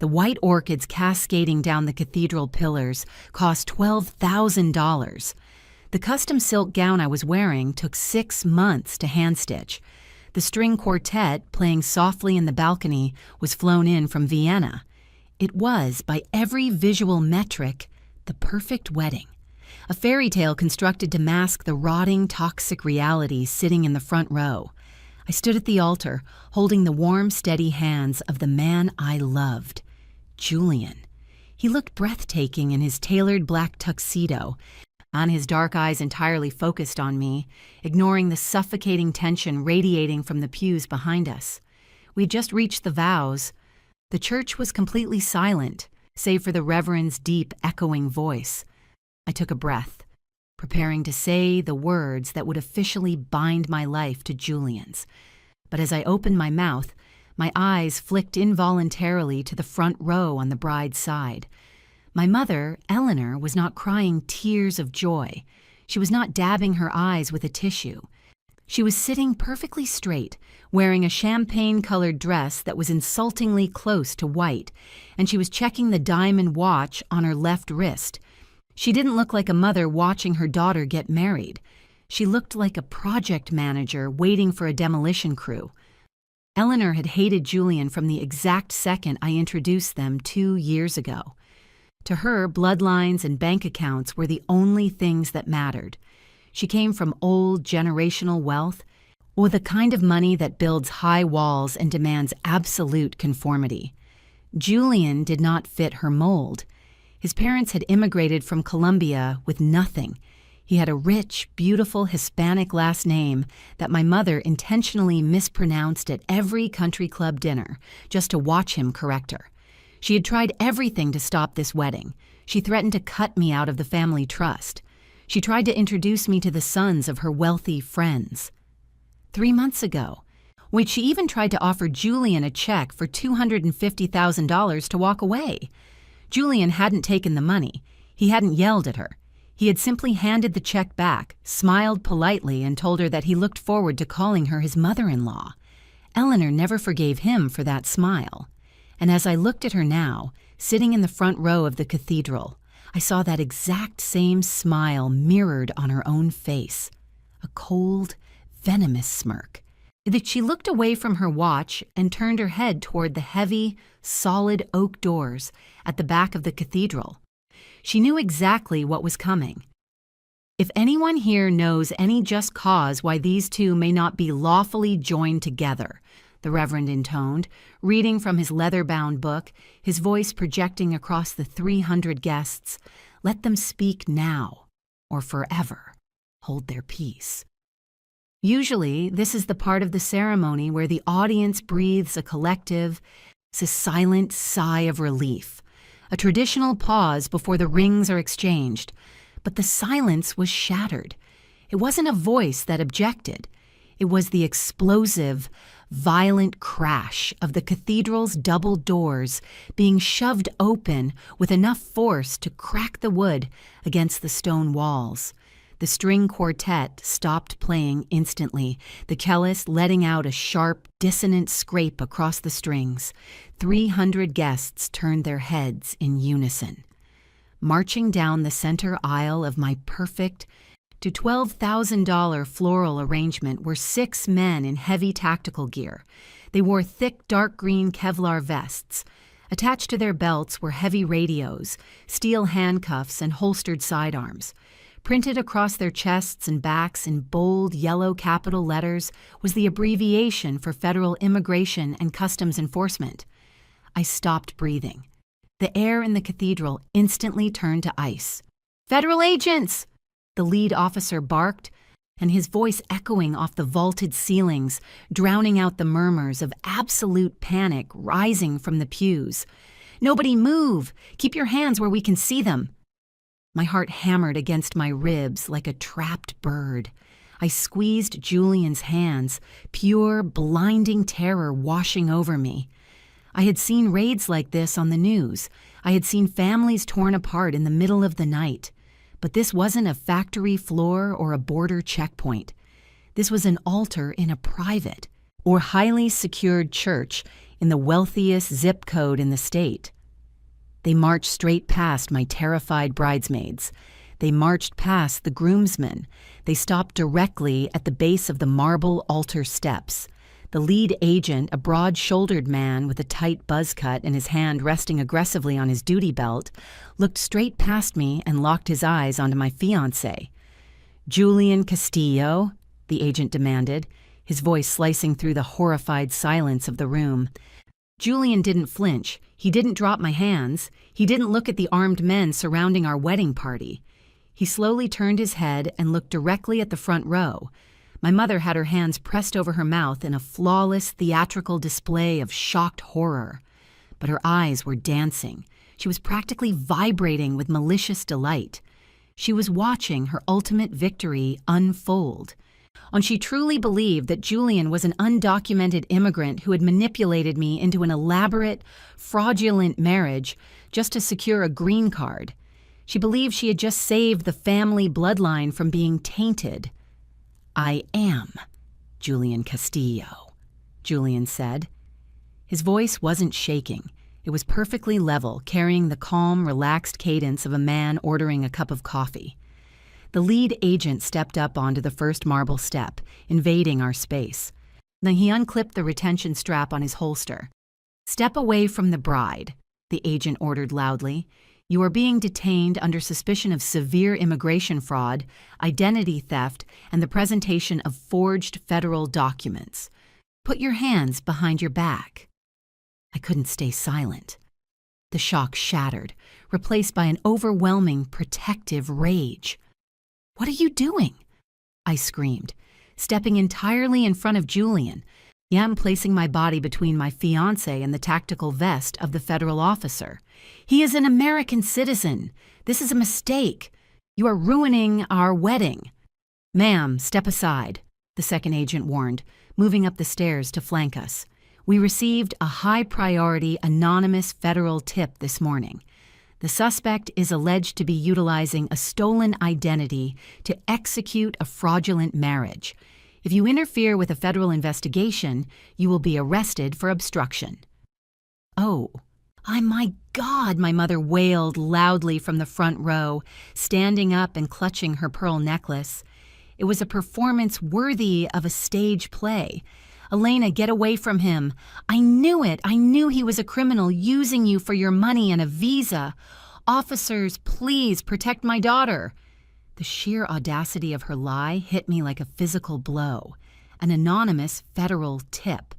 The white orchids cascading down the cathedral pillars cost $12,000. The custom silk gown I was wearing took 6 months to hand-stitch. The string quartet, playing softly in the balcony, was flown in from Vienna. It was, by every visual metric, the perfect wedding. A fairy tale constructed to mask the rotting, toxic reality sitting in the front row. I stood at the altar, holding the warm, steady hands of the man I loved, Julian. He looked breathtaking in his tailored black tuxedo, on his dark eyes entirely focused on me, ignoring the suffocating tension radiating from the pews behind us. We'd just reached the vows. The church was completely silent, save for the Reverend's deep, echoing voice. I took a breath, preparing to say the words that would officially bind my life to Julian's. But as I opened my mouth, my eyes flicked involuntarily to the front row on the bride's side. My mother, Eleanor, was not crying tears of joy. She was not dabbing her eyes with a tissue. She was sitting perfectly straight, wearing a champagne-colored dress that was insultingly close to white, and she was checking the diamond watch on her left wrist. She didn't look like a mother watching her daughter get married. She looked like a project manager waiting for a demolition crew. Eleanor had hated Julian from the exact second I introduced them 2 years ago. To her, bloodlines and bank accounts were the only things that mattered. She came from old generational wealth, or the kind of money that builds high walls and demands absolute conformity. Julian did not fit her mold. His parents had immigrated from Colombia with nothing. He had a rich, beautiful Hispanic last name that my mother intentionally mispronounced at every country club dinner, just to watch him correct her. She had tried everything to stop this wedding. She threatened to cut me out of the family trust. She tried to introduce me to the sons of her wealthy friends. 3 months ago, she even tried to offer Julian a check for $250,000 to walk away. Julian hadn't taken the money. He hadn't yelled at her. He had simply handed the check back, smiled politely, and told her that he looked forward to calling her his mother-in-law. Eleanor never forgave him for that smile. And as I looked at her now, sitting in the front row of the cathedral, I saw that exact same smile mirrored on her own face, a cold, venomous smirk. That she looked away from her watch and turned her head toward the heavy, solid oak doors at the back of the cathedral. She knew exactly what was coming. If anyone here knows any just cause why these two may not be lawfully joined together, the Reverend intoned, reading from his leather-bound book, his voice projecting across the 300 guests, let them speak now, or forever hold their peace. Usually, this is the part of the ceremony where the audience breathes a collective, silent sigh of relief, a traditional pause before the rings are exchanged. But the silence was shattered. It wasn't a voice that objected. It was the explosive, violent crash of the cathedral's double doors being shoved open with enough force to crack the wood against the stone walls. The string quartet stopped playing instantly, the cellist letting out a sharp, dissonant scrape across the strings. 300 guests turned their heads in unison. Marching down the center aisle of my perfect to $12,000 floral arrangement were 6 men in heavy tactical gear. They wore thick, dark green Kevlar vests. Attached to their belts were heavy radios, steel handcuffs, and holstered sidearms. Printed across their chests and backs in bold yellow capital letters was the abbreviation for Federal Immigration and Customs Enforcement. I stopped breathing. The air in the cathedral instantly turned to ice. "Federal agents!" the lead officer barked, and his voice echoing off the vaulted ceilings, drowning out the murmurs of absolute panic rising from the pews. "Nobody move! Keep your hands where we can see them!" My heart hammered against my ribs like a trapped bird. I squeezed Julian's hands, pure, blinding terror washing over me. I had seen raids like this on the news. I had seen families torn apart in the middle of the night. But this wasn't a factory floor or a border checkpoint. This was an altar in a private or highly secured church in the wealthiest zip code in the state. They marched straight past my terrified bridesmaids. They marched past the groomsmen. They stopped directly at the base of the marble altar steps. The lead agent, a broad-shouldered man with a tight buzz cut and his hand resting aggressively on his duty belt, looked straight past me and locked his eyes onto my fiancé. "Julian Castillo?" the agent demanded, his voice slicing through the horrified silence of the room. Julian didn't flinch. He didn't drop my hands. He didn't look at the armed men surrounding our wedding party. He slowly turned his head and looked directly at the front row. My mother had her hands pressed over her mouth in a flawless theatrical display of shocked horror. But her eyes were dancing. She was practically vibrating with malicious delight. She was watching her ultimate victory unfold. And she truly believed that Julian was an undocumented immigrant who had manipulated me into an elaborate, fraudulent marriage just to secure a green card. She believed she had just saved the family bloodline from being tainted. "I am Julian Castillo," Julian said. His voice wasn't shaking. It was perfectly level, carrying the calm, relaxed cadence of a man ordering a cup of coffee. The lead agent stepped up onto the first marble step, invading our space. Then he unclipped the retention strap on his holster. "Step away from the bride," the agent ordered loudly. "You are being detained under suspicion of severe immigration fraud, identity theft, and the presentation of forged federal documents. Put your hands behind your back." I couldn't stay silent. The shock shattered, replaced by an overwhelming, protective rage. "What are you doing?" I screamed, stepping entirely in front of Julian. I'm placing my body between my fiancé and the tactical vest of the federal officer. "He is an American citizen. This is a mistake. You are ruining our wedding." "Ma'am, step aside," the second agent warned, moving up the stairs to flank us. "We received a high-priority anonymous federal tip this morning. The suspect is alleged to be utilizing a stolen identity to execute a fraudulent marriage. If you interfere with a federal investigation, you will be arrested for obstruction." "Oh, my God," my mother wailed loudly from the front row, standing up and clutching her pearl necklace. It was a performance worthy of a stage play. "Elena, get away from him. I knew it. I knew he was a criminal using you for your money and a visa. Officers, please protect my daughter." The sheer audacity of her lie hit me like a physical blow. An anonymous federal tip.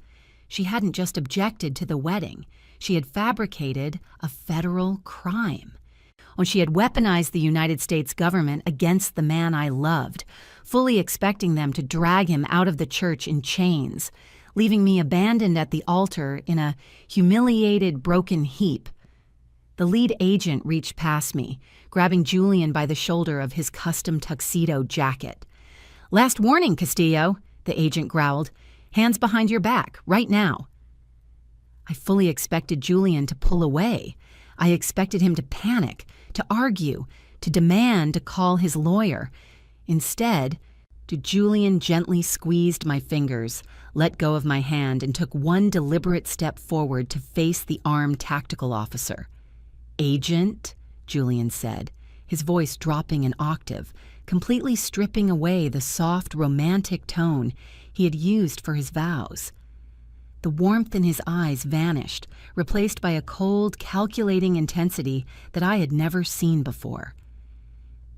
She hadn't just objected to the wedding. She had fabricated a federal crime. When she had weaponized the United States government against the man I loved, fully expecting them to drag him out of the church in chains, leaving me abandoned at the altar in a humiliated, broken heap. The lead agent reached past me, grabbing Julian by the shoulder of his custom tuxedo jacket. "Last warning, Castillo," the agent growled. "Hands behind your back, right now." I fully expected Julian to pull away. I expected him to panic, to argue, to demand to call his lawyer. Instead, Julian gently squeezed my fingers, let go of my hand, and took one deliberate step forward to face the armed tactical officer. "Agent," Julian said, his voice dropping an octave, completely stripping away the soft, romantic tone he had used for his vows. The warmth in his eyes vanished, replaced by a cold, calculating intensity that I had never seen before.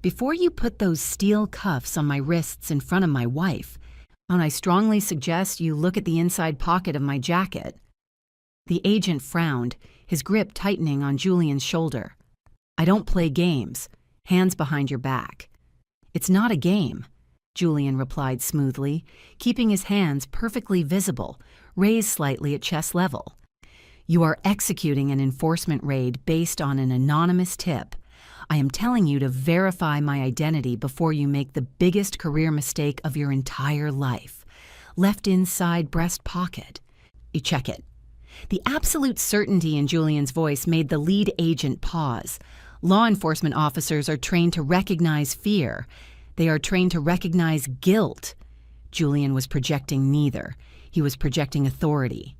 "Before you put those steel cuffs on my wrists in front of my wife, I strongly suggest you look at the inside pocket of my jacket." The agent frowned, his grip tightening on Julian's shoulder. "I don't play games. Hands behind your back." "It's not a game," Julian replied smoothly, keeping his hands perfectly visible, raised slightly at chest level. "You are executing an enforcement raid based on an anonymous tip. I am telling you to verify my identity before you make the biggest career mistake of your entire life. Left inside breast pocket. You check it." The absolute certainty in Julian's voice made the lead agent pause. Law enforcement officers are trained to recognize fear. They are trained to recognize guilt. Julian was projecting neither. He was projecting authority.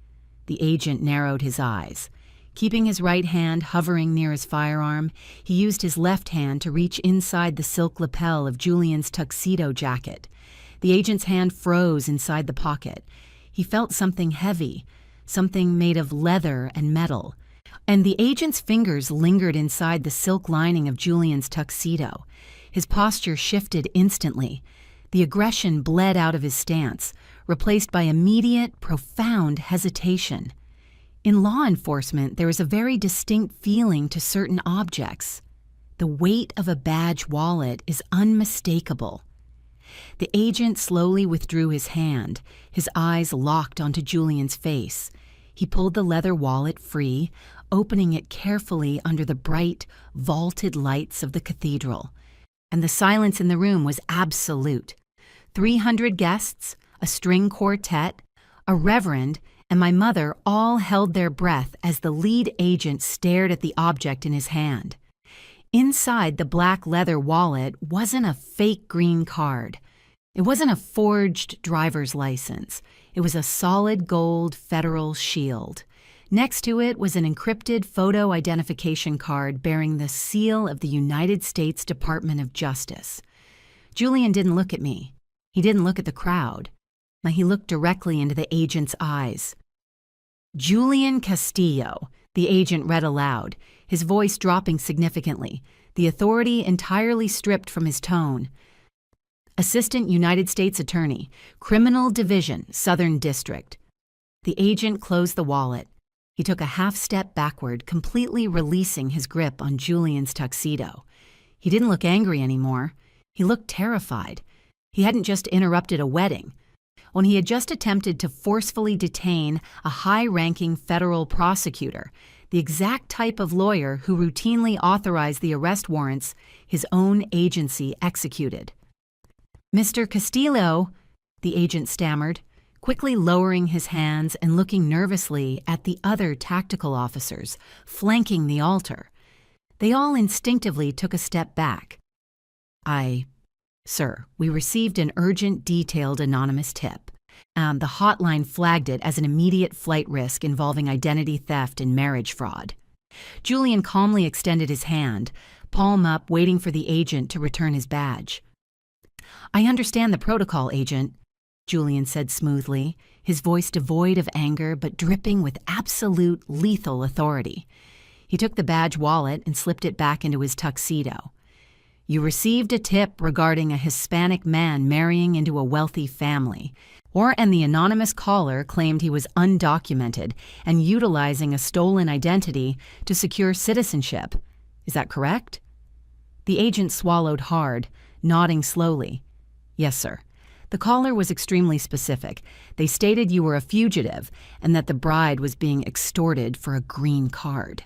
The agent narrowed his eyes. Keeping his right hand hovering near his firearm, he used his left hand to reach inside the silk lapel of Julian's tuxedo jacket. The agent's hand froze inside the pocket. He felt something heavy, something made of leather and metal. And the agent's fingers lingered inside the silk lining of Julian's tuxedo. His posture shifted instantly. The aggression bled out of his stance, replaced by immediate, profound hesitation. In law enforcement, there is a very distinct feeling to certain objects. The weight of a badge wallet is unmistakable. The agent slowly withdrew his hand, his eyes locked onto Julian's face. He pulled the leather wallet free, opening it carefully under the bright, vaulted lights of the cathedral. And the silence in the room was absolute. 300 guests, a string quartet, a reverend, and my mother all held their breath as the lead agent stared at the object in his hand. Inside the black leather wallet wasn't a fake green card. It wasn't a forged driver's license. It was a solid gold federal shield. Next to it was an encrypted photo identification card bearing the seal of the United States Department of Justice. Julian didn't look at me. He didn't look at the crowd. He looked directly into the agent's eyes. "Julian Castillo," the agent read aloud, his voice dropping significantly, the authority entirely stripped from his tone. "Assistant United States Attorney, Criminal Division, Southern District." The agent closed the wallet. He took a half step backward, completely releasing his grip on Julian's tuxedo. He didn't look angry anymore. He looked terrified. He hadn't just interrupted a wedding. When he had just attempted to forcefully detain a high-ranking federal prosecutor, the exact type of lawyer who routinely authorized the arrest warrants his own agency executed. "Mr. Castillo," the agent stammered, quickly lowering his hands and looking nervously at the other tactical officers flanking the altar. They all instinctively took a step back. "Sir, we received an urgent, detailed anonymous tip. The hotline flagged it as an immediate flight risk involving identity theft and marriage fraud." Julian calmly extended his hand, palm up, waiting for the agent to return his badge. "I understand the protocol, Agent," Julian said smoothly, his voice devoid of anger but dripping with absolute lethal authority. He took the badge wallet and slipped it back into his tuxedo. "You received a tip regarding a Hispanic man marrying into a wealthy family, and the anonymous caller claimed he was undocumented and utilizing a stolen identity to secure citizenship. Is that correct?" The agent swallowed hard, nodding slowly. "Yes, sir. The caller was extremely specific. They stated you were a fugitive and that the bride was being extorted for a green card."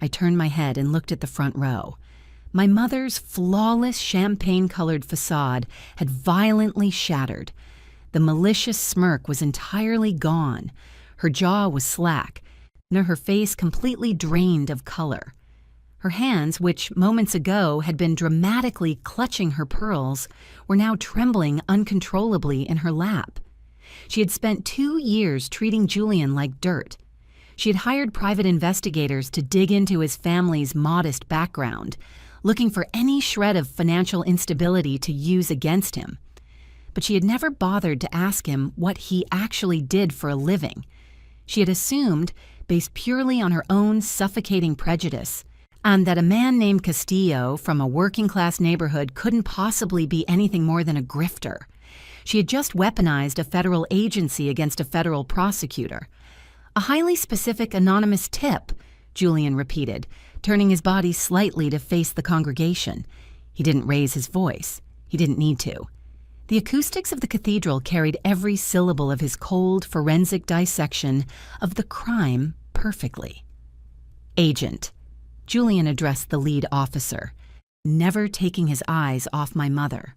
I turned my head and looked at the front row. My mother's flawless champagne-colored facade had violently shattered. The malicious smirk was entirely gone. Her jaw was slack, and her face completely drained of color. Her hands, which moments ago had been dramatically clutching her pearls, were now trembling uncontrollably in her lap. She had spent 2 years treating Julian like dirt. She had hired private investigators to dig into his family's modest background, looking for any shred of financial instability to use against him. But she had never bothered to ask him what he actually did for a living. She had assumed, based purely on her own suffocating prejudice, that a man named Castillo from a working-class neighborhood couldn't possibly be anything more than a grifter. She had just weaponized a federal agency against a federal prosecutor. "A highly specific anonymous tip," Julian repeated, turning his body slightly to face the congregation. He didn't raise his voice. He didn't need to. The acoustics of the cathedral carried every syllable of his cold, forensic dissection of the crime perfectly. "Agent," Julian addressed the lead officer, never taking his eyes off my mother.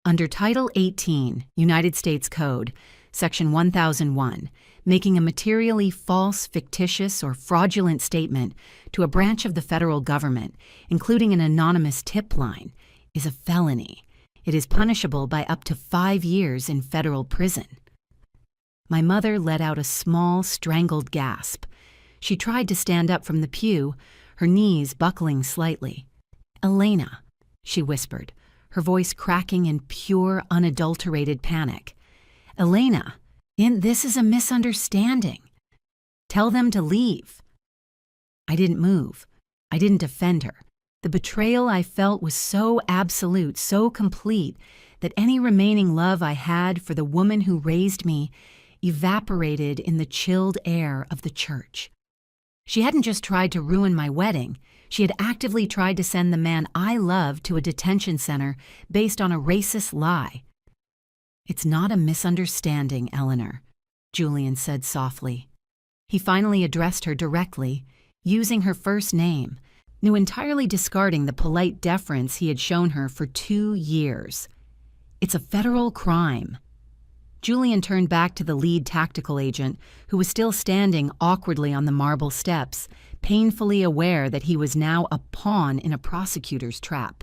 "Under Title 18, United States Code, Section 1001, making a materially false, fictitious, or fraudulent statement to a branch of the federal government, including an anonymous tip line, is a felony. It is punishable by up to 5 years in federal prison." My mother let out a small, strangled gasp. She tried to stand up from the pew, her knees buckling slightly. "Elena," she whispered, her voice cracking in pure, unadulterated panic. "Elena, this is a misunderstanding. Tell them to leave." I didn't move. I didn't defend her. The betrayal I felt was so absolute, so complete, that any remaining love I had for the woman who raised me evaporated in the chilled air of the church. She hadn't just tried to ruin my wedding. She had actively tried to send the man I loved to a detention center based on a racist lie. "It's not a misunderstanding, Eleanor," Julian said softly. He finally addressed her directly, using her first name, now entirely discarding the polite deference he had shown her for 2 years. "It's a federal crime." Julian turned back to the lead tactical agent, who was still standing awkwardly on the marble steps, painfully aware that he was now a pawn in a prosecutor's trap.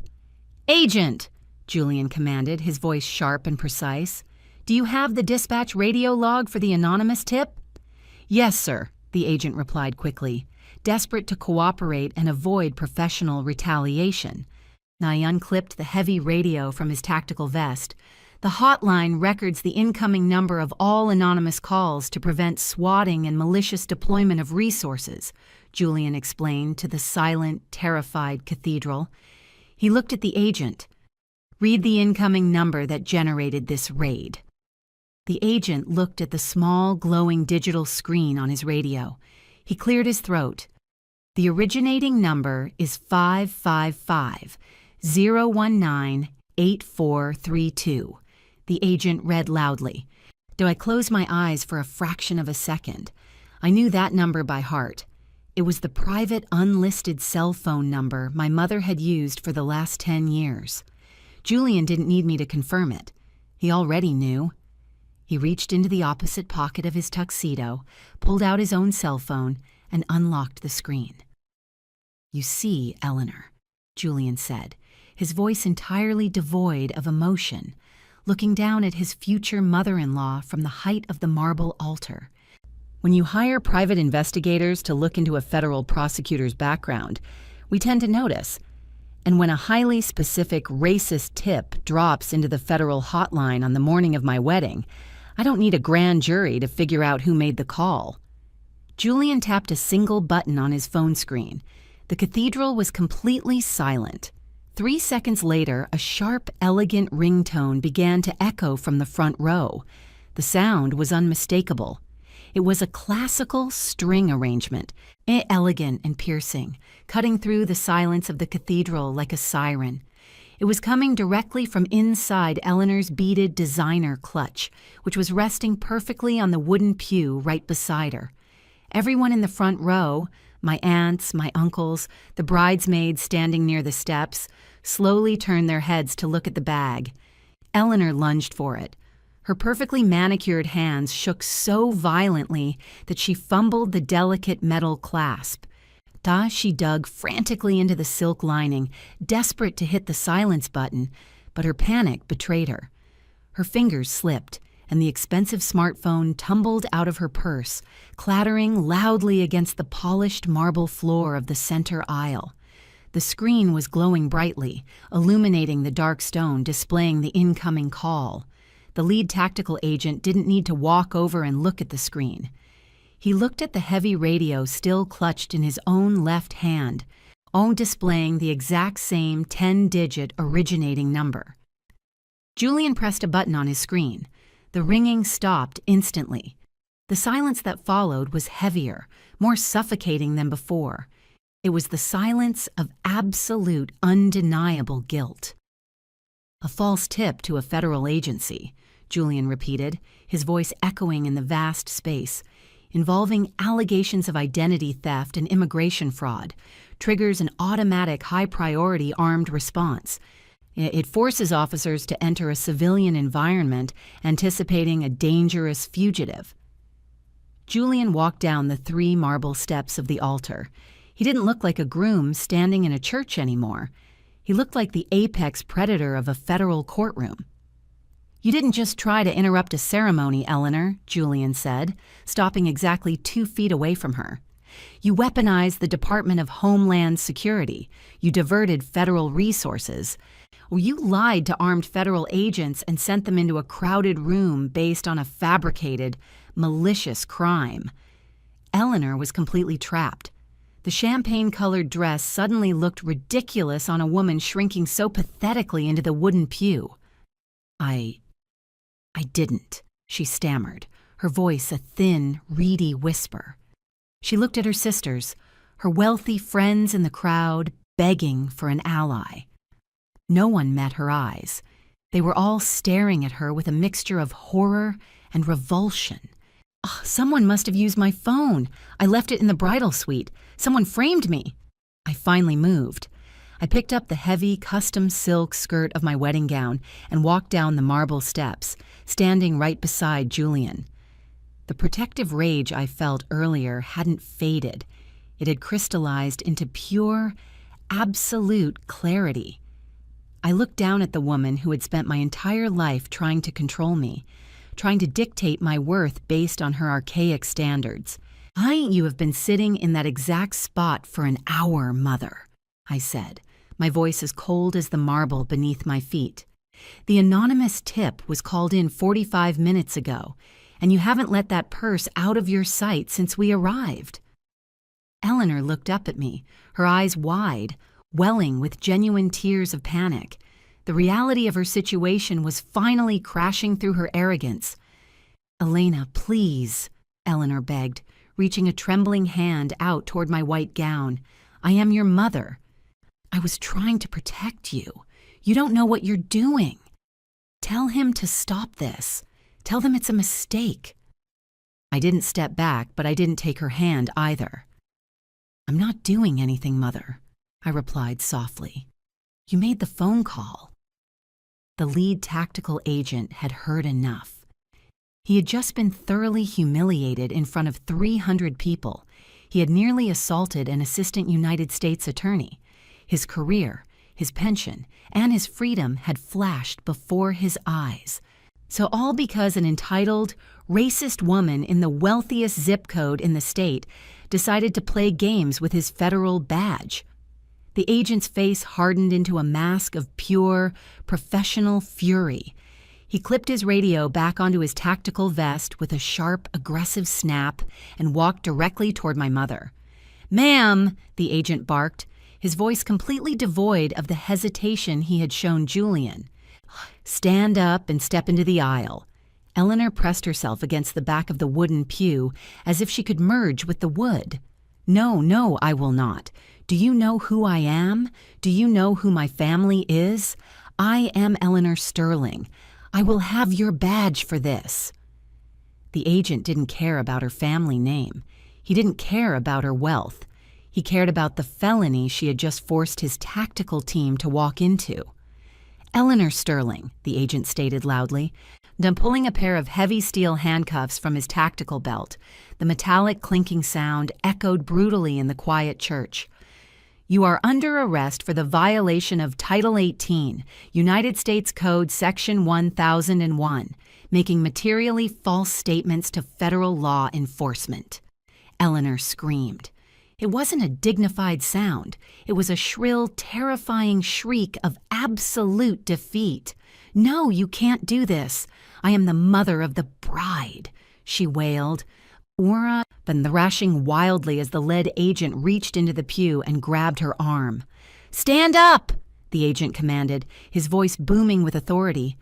"Agent!" Julian commanded, his voice sharp and precise. "Do you have the dispatch radio log for the anonymous tip?" "Yes, sir," the agent replied quickly, desperate to cooperate and avoid professional retaliation. I unclipped the heavy radio from his tactical vest. "The hotline records the incoming number of all anonymous calls to prevent swatting and malicious deployment of resources," Julian explained to the silent, terrified cathedral. He looked at the agent. "Read the incoming number that generated this raid." The agent looked at the small, glowing digital screen on his radio. He cleared his throat. "The originating number is 555-019-8432. The agent read loudly. Though I closed my eyes for a fraction of a second, I knew that number by heart. It was the private, unlisted cell phone number my mother had used for the last 10 years. Julian didn't need me to confirm it. He already knew. He reached into the opposite pocket of his tuxedo, pulled out his own cell phone, and unlocked the screen. "You see, Eleanor," Julian said, his voice entirely devoid of emotion, looking down at his future mother-in-law from the height of the marble altar. "When you hire private investigators to look into a federal prosecutor's background, we tend to notice. And when a highly specific racist tip drops into the federal hotline on the morning of my wedding, I don't need a grand jury to figure out who made the call." Julian tapped a single button on his phone screen. The cathedral was completely silent. 3 seconds later, a sharp, elegant ringtone began to echo from the front row. The sound was unmistakable. It was a classical string arrangement, elegant and piercing, cutting through the silence of the cathedral like a siren. It was coming directly from inside Eleanor's beaded designer clutch, which was resting perfectly on the wooden pew right beside her. Everyone in the front row, my aunts, my uncles, the bridesmaids standing near the steps, slowly turned their heads to look at the bag. Eleanor lunged for it. Her perfectly manicured hands shook so violently that she fumbled the delicate metal clasp. She dug frantically into the silk lining, desperate to hit the silence button, but her panic betrayed her. Her fingers slipped, and the expensive smartphone tumbled out of her purse, clattering loudly against the polished marble floor of the center aisle. The screen was glowing brightly, illuminating the dark stone displaying the incoming call. The lead tactical agent didn't need to walk over and look at the screen. He looked at the heavy radio still clutched in his own left hand, all displaying the exact same 10-digit originating number. Julian pressed a button on his screen. The ringing stopped instantly. The silence that followed was heavier, more suffocating than before. It was the silence of absolute, undeniable guilt. "A false tip to a federal agency," Julian repeated, his voice echoing in the vast space, "involving allegations of identity theft and immigration fraud, triggers an automatic high-priority armed response. It forces officers to enter a civilian environment anticipating a dangerous fugitive." Julian walked down the 3 marble steps of the altar. He didn't look like a groom standing in a church anymore. He looked like the apex predator of a federal courtroom. You didn't just try to interrupt a ceremony, Eleanor, Julian said, stopping exactly 2 feet away from her. You weaponized the Department of Homeland Security. You diverted federal resources. Or you lied to armed federal agents and sent them into a crowded room based on a fabricated, malicious crime. Eleanor was completely trapped. The champagne-colored dress suddenly looked ridiculous on a woman shrinking so pathetically into the wooden pew. I didn't, she stammered, her voice a thin, reedy whisper. She looked at her sisters, her wealthy friends in the crowd, begging for an ally. No one met her eyes. They were all staring at her with a mixture of horror and revulsion. Oh, someone must have used my phone. I left it in the bridal suite. Someone framed me. I finally moved. I picked up the heavy, custom silk skirt of my wedding gown and walked down the marble steps, standing right beside Julian. The protective rage I felt earlier hadn't faded. It had crystallized into pure, absolute clarity. I looked down at the woman who had spent my entire life trying to control me, trying to dictate my worth based on her archaic standards. You have been sitting in that exact spot for an hour, Mother, I said, my voice as cold as the marble beneath my feet. The anonymous tip was called in 45 minutes ago, and you haven't let that purse out of your sight since we arrived. Eleanor looked up at me, her eyes wide, welling with genuine tears of panic. The reality of her situation was finally crashing through her arrogance. Elena, please, Eleanor begged, reaching a trembling hand out toward my white gown. I am your mother. I was trying to protect you. You don't know what you're doing. Tell him to stop this. Tell them it's a mistake. I didn't step back, but I didn't take her hand either. I'm not doing anything, Mother, I replied softly. You made the phone call. The lead tactical agent had heard enough. He had just been thoroughly humiliated in front of 300 people. He had nearly assaulted an assistant United States attorney. His career, his pension, and his freedom had flashed before his eyes. So all because an entitled, racist woman in the wealthiest zip code in the state decided to play games with his federal badge. The agent's face hardened into a mask of pure, professional fury. He clipped his radio back onto his tactical vest with a sharp, aggressive snap and walked directly toward my mother. "Ma'am," the agent barked, his voice completely devoid of the hesitation he had shown Julian. "Stand up and step into the aisle." Eleanor pressed herself against the back of the wooden pew as if she could merge with the wood. No, I will not. Do you know who I am? Do you know who my family is? I am Eleanor Sterling. I will have your badge for this." The agent didn't care about her family name. He didn't care about her wealth. He cared about the felony she had just forced his tactical team to walk into. "Eleanor Sterling," the agent stated loudly, then pulling a pair of heavy steel handcuffs from his tactical belt. The metallic clinking sound echoed brutally in the quiet church. "You are under arrest for the violation of Title 18, United States Code Section 1001, making materially false statements to federal law enforcement." Eleanor screamed. It wasn't a dignified sound. It was a shrill, terrifying shriek of absolute defeat. "No, you can't do this. I am the mother of the bride," she wailed. Aura, then thrashing wildly as the lead agent reached into the pew and grabbed her arm. "Stand up!" the agent commanded, his voice booming with authority.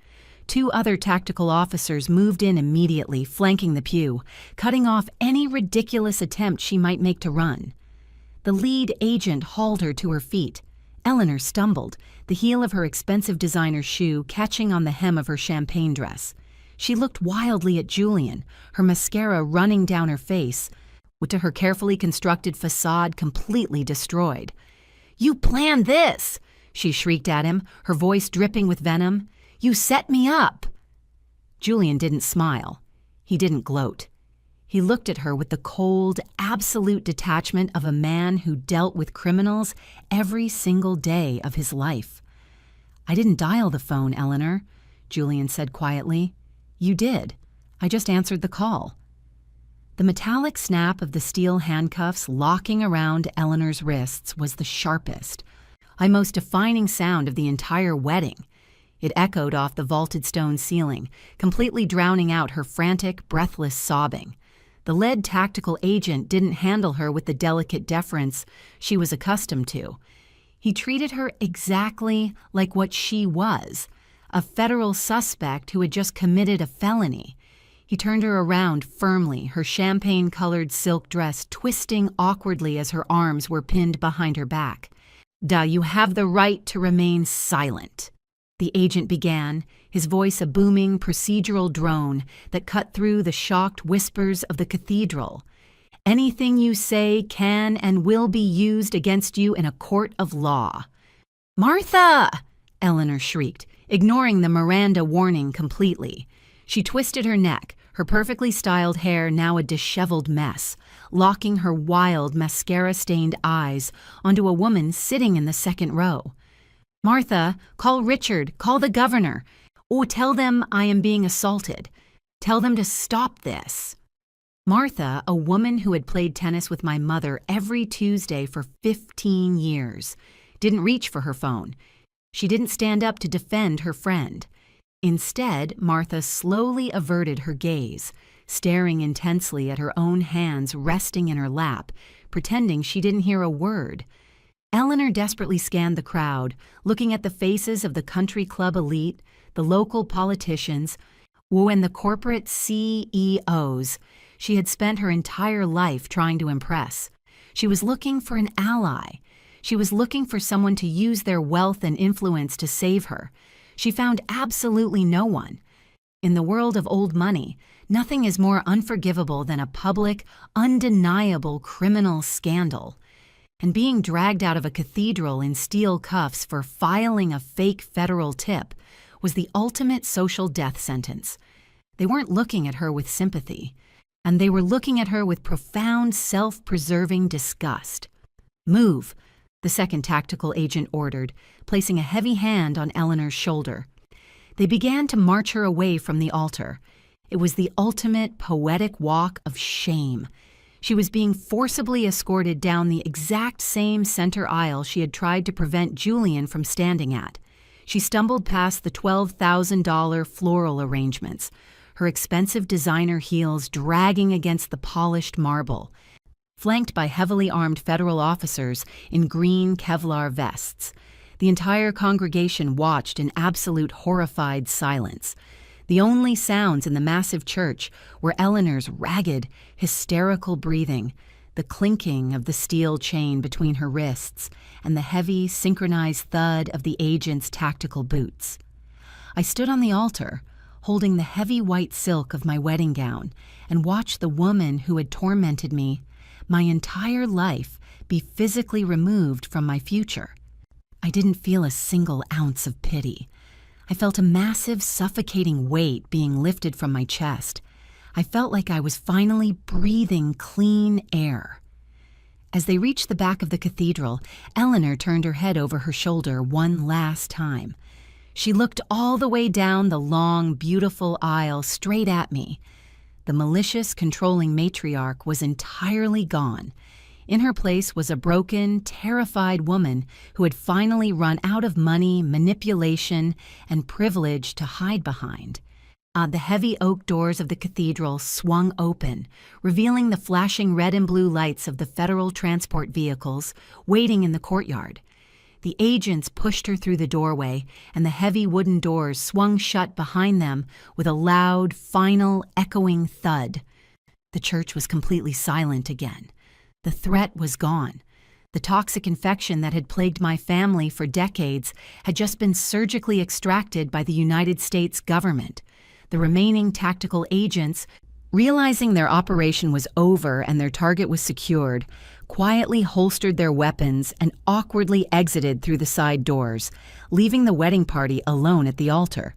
2 other tactical officers moved in immediately, flanking the pew, cutting off any ridiculous attempt she might make to run. The lead agent hauled her to her feet. Eleanor stumbled, the heel of her expensive designer shoe catching on the hem of her champagne dress. She looked wildly at Julian, her mascara running down her face, with her carefully constructed facade completely destroyed. "You planned this!" she shrieked at him, her voice dripping with venom. "You set me up!" Julian didn't smile. He didn't gloat. He looked at her with the cold, absolute detachment of a man who dealt with criminals every single day of his life. "I didn't dial the phone, Eleanor." Julian said quietly. "You did. I just answered the call." The metallic snap of the steel handcuffs locking around Eleanor's wrists was the sharpest, most defining sound of the entire wedding. It echoed off the vaulted stone ceiling, completely drowning out her frantic, breathless sobbing. The lead tactical agent didn't handle her with the delicate deference she was accustomed to. He treated her exactly like what she was, a federal suspect who had just committed a felony. He turned her around firmly, her champagne-colored silk dress twisting awkwardly as her arms were pinned behind her back. "You have the right to remain silent," the agent began, his voice a booming procedural drone that cut through the shocked whispers of the cathedral. "Anything you say can and will be used against you in a court of law." "Martha!" Eleanor shrieked, ignoring the Miranda warning completely. She twisted her neck, her perfectly styled hair now a disheveled mess, locking her wild, mascara-stained eyes onto a woman sitting in the second row. "Martha, call Richard, call the governor. Oh, tell them I am being assaulted. Tell them to stop this." Martha, a woman who had played tennis with my mother every Tuesday for 15 years, didn't reach for her phone. She didn't stand up to defend her friend. Instead, Martha slowly averted her gaze, staring intensely at her own hands resting in her lap, pretending she didn't hear a word. Eleanor desperately scanned the crowd, looking at the faces of the country club elite, the local politicians, and the corporate CEOs she had spent her entire life trying to impress. She was looking for an ally. She was looking for someone to use their wealth and influence to save her. She found absolutely no one. In the world of old money, nothing is more unforgivable than a public, undeniable criminal scandal. And being dragged out of a cathedral in steel cuffs for filing a fake federal tip was the ultimate social death sentence. They weren't looking at her with sympathy, and they were looking at her with profound, self-preserving disgust. "Move," the second tactical agent ordered, placing a heavy hand on Eleanor's shoulder. They began to march her away from the altar. It was the ultimate poetic walk of shame. She was being forcibly escorted down the exact same center aisle she had tried to prevent Julian from standing at. She stumbled past the $12,000 floral arrangements, her expensive designer heels dragging against the polished marble, flanked by heavily armed federal officers in green Kevlar vests. The entire congregation watched in absolute horrified silence. The only sounds in the massive church were Eleanor's ragged, hysterical breathing, the clinking of the steel chain between her wrists, and the heavy, synchronized thud of the agent's tactical boots. I stood on the altar, holding the heavy white silk of my wedding gown, and watched the woman who had tormented me my entire life be physically removed from my future. I didn't feel a single ounce of pity. I felt a massive, suffocating weight being lifted from my chest. I felt like I was finally breathing clean air. As they reached the back of the cathedral, Eleanor turned her head over her shoulder one last time. She looked all the way down the long, beautiful aisle straight at me. The malicious, controlling matriarch was entirely gone. In her place was a broken, terrified woman who had finally run out of money, manipulation, and privilege to hide behind. The heavy oak doors of the cathedral swung open, revealing the flashing red and blue lights of the federal transport vehicles waiting in the courtyard. The agents pushed her through the doorway, and the heavy wooden doors swung shut behind them with a loud, final, echoing thud. The church was completely silent again. The threat was gone. The toxic infection that had plagued my family for decades had just been surgically extracted by the United States government. The remaining tactical agents, realizing their operation was over and their target was secured, quietly holstered their weapons and awkwardly exited through the side doors, leaving the wedding party alone at the altar.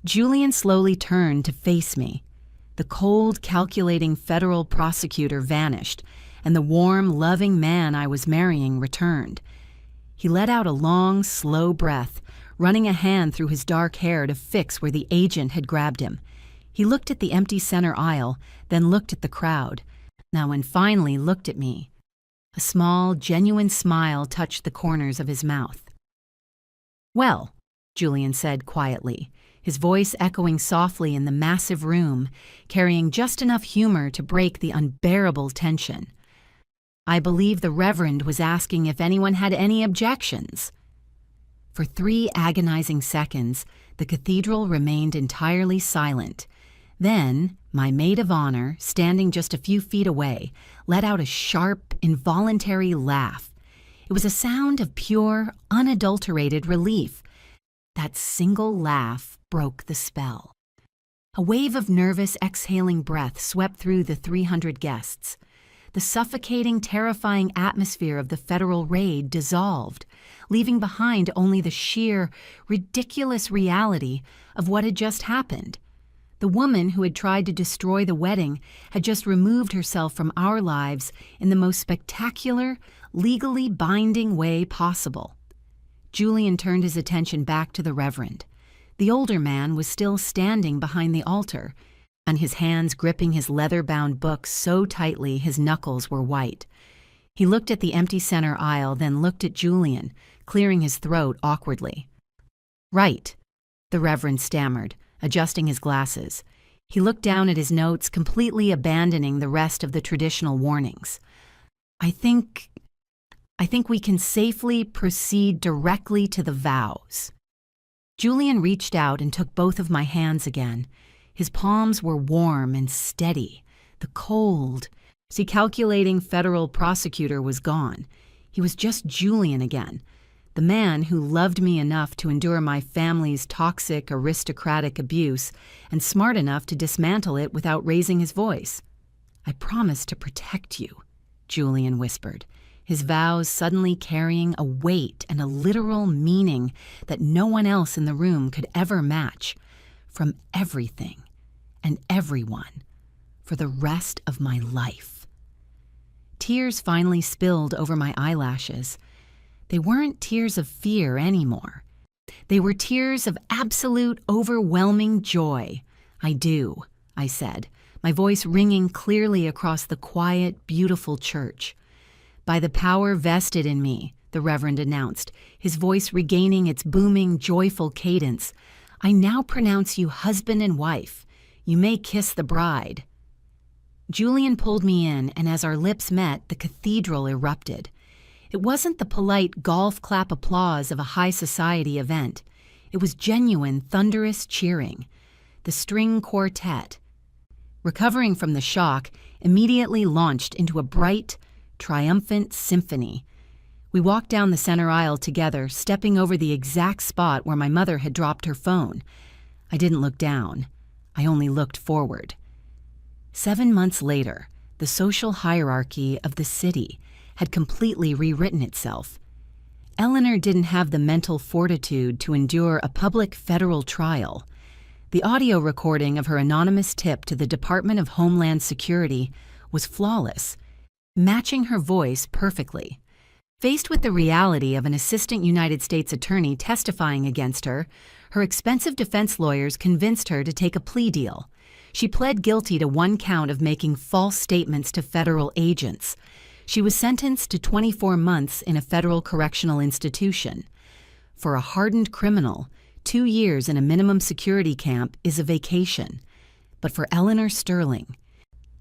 Julian slowly turned to face me. The cold, calculating federal prosecutor vanished, and the warm, loving man I was marrying returned. He let out a long, slow breath, running a hand through his dark hair to fix where the agent had grabbed him. He looked at the empty center aisle, then looked at the crowd, and finally looked at me. A small, genuine smile touched the corners of his mouth. "Well," Julian said quietly, his voice echoing softly in the massive room, carrying just enough humor to break the unbearable tension. "I believe the Reverend was asking if anyone had any objections." For 3 agonizing seconds, the cathedral remained entirely silent. Then, my maid of honor, standing just a few feet away, let out a sharp, involuntary laugh. It was a sound of pure, unadulterated relief. That single laugh broke the spell. A wave of nervous, exhaling breath swept through the 300 guests. The suffocating, terrifying atmosphere of the federal raid dissolved, leaving behind only the sheer, ridiculous reality of what had just happened. The woman who had tried to destroy the wedding had just removed herself from our lives in the most spectacular, legally binding way possible. Julian turned his attention back to the Reverend. The older man was still standing behind the altar, and his hands gripping his leather-bound book so tightly his knuckles were white. He looked at the empty center aisle, then looked at Julian, clearing his throat awkwardly. "Right," the Reverend stammered, adjusting his glasses. He looked down at his notes, completely abandoning the rest of the traditional warnings. I think we can safely proceed directly to the vows." Julian reached out and took both of my hands again. His palms were warm and steady. The cold, calculating federal prosecutor was gone. He was just Julian again, the man who loved me enough to endure my family's toxic, aristocratic abuse and smart enough to dismantle it without raising his voice. "I promise to protect you," Julian whispered, his vows suddenly carrying a weight and a literal meaning that no one else in the room could ever match. "From everything and everyone, for the rest of my life." Tears finally spilled over my eyelashes. They weren't tears of fear anymore. They were tears of absolute, overwhelming joy. "I do," I said, my voice ringing clearly across the quiet, beautiful church. "By the power vested in me," the Reverend announced, his voice regaining its booming, joyful cadence, "I now pronounce you husband and wife. You may kiss the bride." Julian pulled me in, and as our lips met, the cathedral erupted. It wasn't the polite golf clap applause of a high society event. It was genuine, thunderous cheering. The string quartet, recovering from the shock, immediately launched into a bright, triumphant symphony. We walked down the center aisle together, stepping over the exact spot where my mother had dropped her phone. I didn't look down. I only looked forward. 7 months later, the social hierarchy of the city had completely rewritten itself. Eleanor didn't have the mental fortitude to endure a public federal trial. The audio recording of her anonymous tip to the Department of Homeland Security was flawless, matching her voice perfectly. Faced with the reality of an assistant United States attorney testifying against her, her expensive defense lawyers convinced her to take a plea deal. She pled guilty to 1 count of making false statements to federal agents. She was sentenced to 24 months in a federal correctional institution. For a hardened criminal, 2 years in a minimum security camp is a vacation. But for Eleanor Sterling,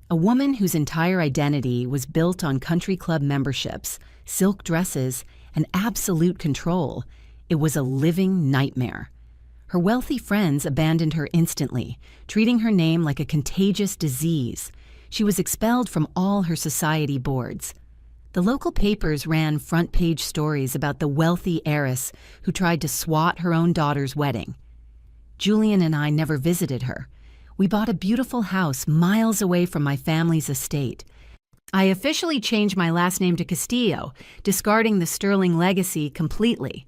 a woman whose entire identity was built on country club memberships, silk dresses, and absolute control, it was a living nightmare. Her wealthy friends abandoned her instantly, treating her name like a contagious disease. She was expelled from all her society boards. The local papers ran front-page stories about the wealthy heiress who tried to swat her own daughter's wedding. Julian and I never visited her. We bought a beautiful house miles away from my family's estate. I officially changed my last name to Castillo, discarding the Sterling legacy completely.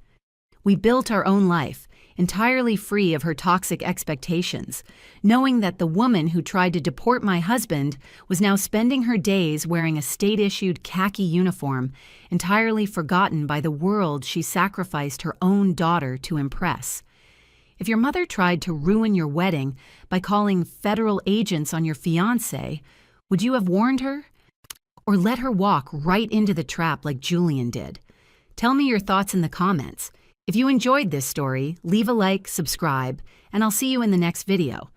We built our own life, entirely free of her toxic expectations, knowing that the woman who tried to deport my husband was now spending her days wearing a state-issued khaki uniform, entirely forgotten by the world she sacrificed her own daughter to impress. If your mother tried to ruin your wedding by calling federal agents on your fiance, would you have warned her? Or let her walk right into the trap like Julian did? Tell me your thoughts in the comments. If you enjoyed this story, leave a like, subscribe, and I'll see you in the next video.